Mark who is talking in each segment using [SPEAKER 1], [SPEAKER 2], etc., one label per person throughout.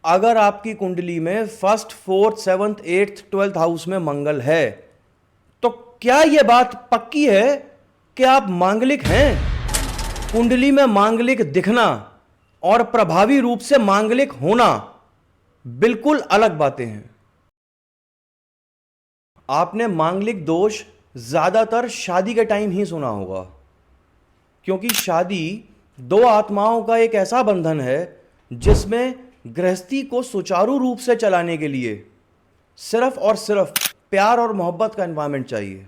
[SPEAKER 1] अगर आपकी कुंडली में first, fourth, seventh, eighth, twelfth house में मंगल है तो क्या यह बात पक्की है कि आप मांगलिक हैं? कुंडली में मांगलिक दिखना और प्रभावी रूप से मांगलिक होना बिल्कुल अलग बातें हैं। आपने मांगलिक दोष ज्यादातर शादी के टाइम ही सुना होगा, क्योंकि शादी दो आत्माओं का एक ऐसा बंधन है जिसमें गृहस्थी को सुचारू रूप से चलाने के लिए सिर्फ और सिर्फ प्यार और मोहब्बत का एनवायरमेंट चाहिए।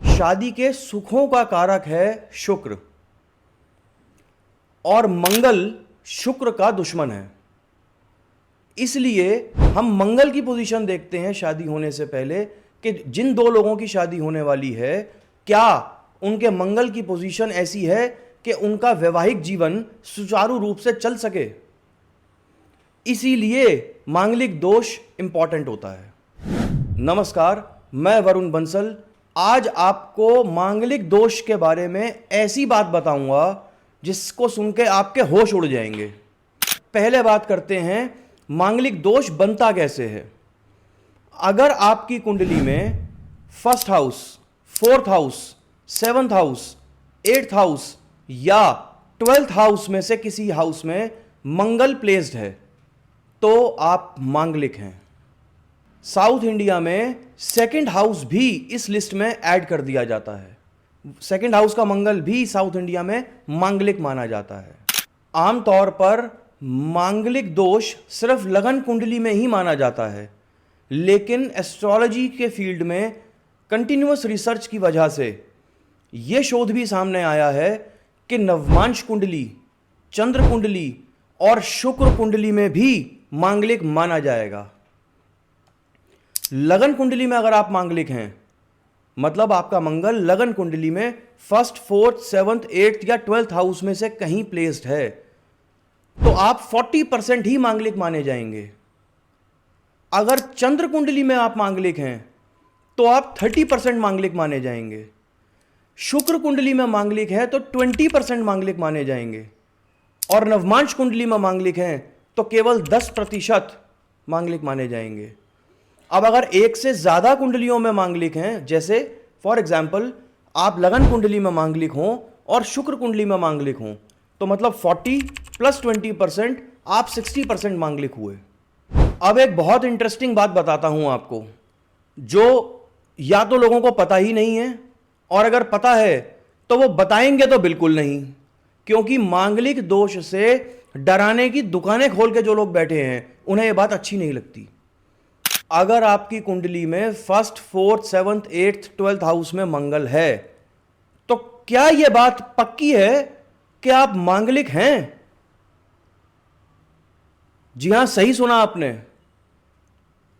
[SPEAKER 1] शादी के सुखों का कारक है शुक्र, और मंगल शुक्र का दुश्मन है। इसलिए हम मंगल की पोजीशन देखते हैं शादी होने से पहले कि जिन दो लोगों की शादी होने वाली है, क्या उनके मंगल की पोजीशन ऐसी है कि उनका वैवाहिक जीवन सुचारू रूप से चल सके। इसीलिए मांगलिक दोष इंपॉर्टेंट होता है। नमस्कार, मैं वरुण बंसल आज आपको मांगलिक दोष के बारे में ऐसी बात बताऊंगा जिसको सुन के आपके होश उड़ जाएंगे। पहले बात करते हैं मांगलिक दोष बनता कैसे है। अगर आपकी कुंडली में first house, fourth house, seventh house, eighth house या ट्वेल्थ हाउस में से किसी हाउस में मंगल प्लेस्ड है तो आप मांगलिक हैं। साउथ इंडिया में सेकंड हाउस भी इस लिस्ट में ऐड कर दिया जाता है। सेकंड हाउस का मंगल भी साउथ इंडिया में मांगलिक माना जाता है। आमतौर पर मांगलिक दोष सिर्फ लगन कुंडली में ही माना जाता है, लेकिन एस्ट्रोलॉजी के फील्ड में कंटिन्यूअस रिसर्च की वजह से यह शोध भी सामने आया है कि नवमांश कुंडली, चंद्र कुंडली और शुक्र कुंडली में भी मांगलिक माना जाएगा। लगन कुंडली में अगर आप मांगलिक हैं, मतलब आपका मंगल लगन कुंडली में फर्स्ट, फोर्थ, सेवंथ, एट्थ या ट्वेल्थ हाउस में से कहीं प्लेस्ड है तो आप 40% ही मांगलिक माने जाएंगे। अगर चंद्र कुंडली में आप मांगलिक हैं तो आप 30% मांगलिक माने जाएंगे। शुक्र कुंडली में मांगलिक है तो 20% मांगलिक माने जाएंगे, और नवमांश कुंडली में मांगलिक हैं तो केवल 10% मांगलिक माने जाएंगे। अब अगर एक से ज्यादा कुंडलियों में मांगलिक हैं, जैसे फॉर एग्जाम्पल आप लगन कुंडली में मांगलिक हों और शुक्र कुंडली में मांगलिक हों, तो मतलब 40 + 20% आप 60% मांगलिक हुए। अब एक बहुत इंटरेस्टिंग बात बताता हूं आपको, जो या तो लोगों को पता ही नहीं है, और अगर पता है तो वो बताएंगे तो बिल्कुल नहीं, क्योंकि मांगलिक दोष से डराने की दुकानें खोल के जो लोग बैठे हैं उन्हें यह बात अच्छी नहीं लगती। अगर आपकी कुंडली में first, fourth, seventh, eighth, twelfth house में मंगल है तो क्या यह बात पक्की है कि आप मांगलिक हैं? जी हां, सही सुना आपने।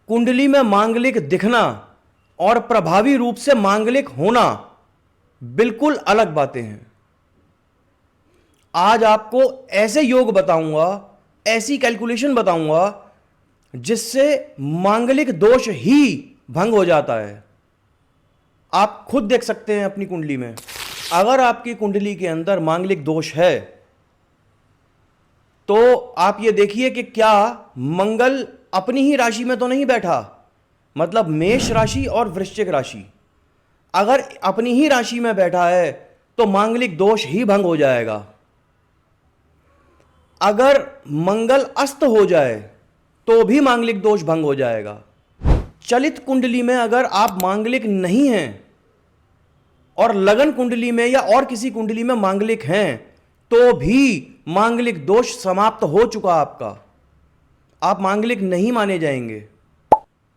[SPEAKER 1] कुंडली में मांगलिक दिखना और प्रभावी रूप से मांगलिक होना बिल्कुल अलग बातें हैं। आज आपको ऐसे योग बताऊंगा, ऐसी कैलकुलेशन बताऊंगा जिससे मांगलिक दोष ही भंग हो जाता है। आप खुद देख सकते हैं अपनी कुंडली में। अगर आपकी कुंडली के अंदर मांगलिक दोष है तो आप ये देखिए कि क्या मंगल अपनी ही राशि में तो नहीं बैठा, मतलब मेष राशि और वृश्चिक राशि। अगर अपनी ही राशि में बैठा है तो मांगलिक दोष ही भंग हो जाएगा। अगर मंगल अस्त हो जाए तो भी मांगलिक दोष भंग हो जाएगा। चलित कुंडली में अगर आप मांगलिक नहीं हैं और लगन कुंडली में या और किसी कुंडली में मांगलिक हैं तो भी मांगलिक दोष समाप्त हो चुका आपका। आप मांगलिक नहीं माने जाएंगे।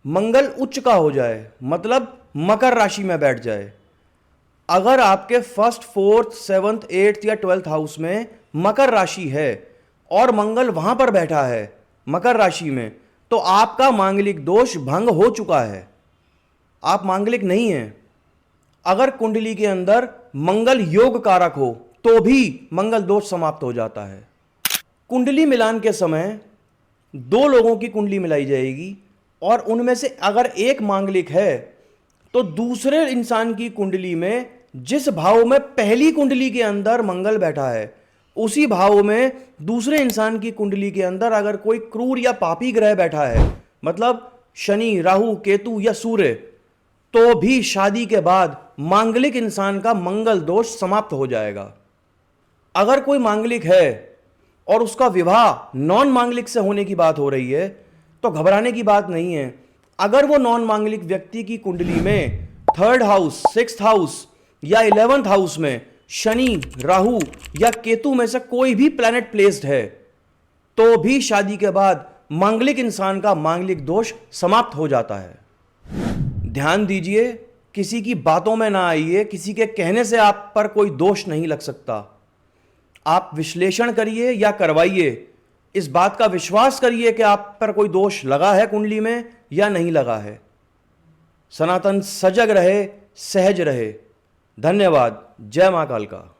[SPEAKER 1] मंगल उच्च का हो जाए, मतलब मकर राशि में बैठ जाए। अगर आपके फर्स्ट, फोर्थ, सेवंथ, एट्थ या ट्वेल्थ हाउस में मकर राशि है और मंगल वहां पर बैठा है मकर राशि में, तो आपका मांगलिक दोष भंग हो चुका है। आप मांगलिक नहीं हैं। अगर कुंडली के अंदर मंगल योग कारक हो तो भी मंगल दोष समाप्त हो जाता है। कुंडली मिलान के समय दो लोगों की कुंडली मिलाई जाएगी और उनमें से अगर एक मांगलिक है तो दूसरे इंसान की कुंडली में जिस भाव में पहली कुंडली के अंदर मंगल बैठा है उसी भाव में दूसरे इंसान की कुंडली के अंदर अगर कोई क्रूर या पापी ग्रह बैठा है, मतलब शनि, राहु, केतु या सूर्य, तो भी शादी के बाद मांगलिक इंसान का मंगल दोष समाप्त हो जाएगा। अगर कोई मांगलिक है और उसका विवाह नॉन मांगलिक से होने की बात हो रही है तो घबराने की बात नहीं है। अगर वो नॉन मांगलिक व्यक्ति की कुंडली में 3rd हाउस, 6th हाउस या 11th हाउस में शनि, राहु या केतु में से कोई भी प्लैनेट प्लेस्ड है तो भी शादी के बाद मांगलिक इंसान का मांगलिक दोष समाप्त हो जाता है। ध्यान दीजिए, किसी की बातों में ना आइए, किसी के कहने से आप पर कोई दोष नहीं लग सकता। आप विश्लेषण करिए या करवाइए, इस बात का विश्वास करिए कि आप पर कोई दोष लगा है कुंडली में या नहीं लगा है। सनातन सजग रहे, सहज रहे। धन्यवाद। जय मां कालका।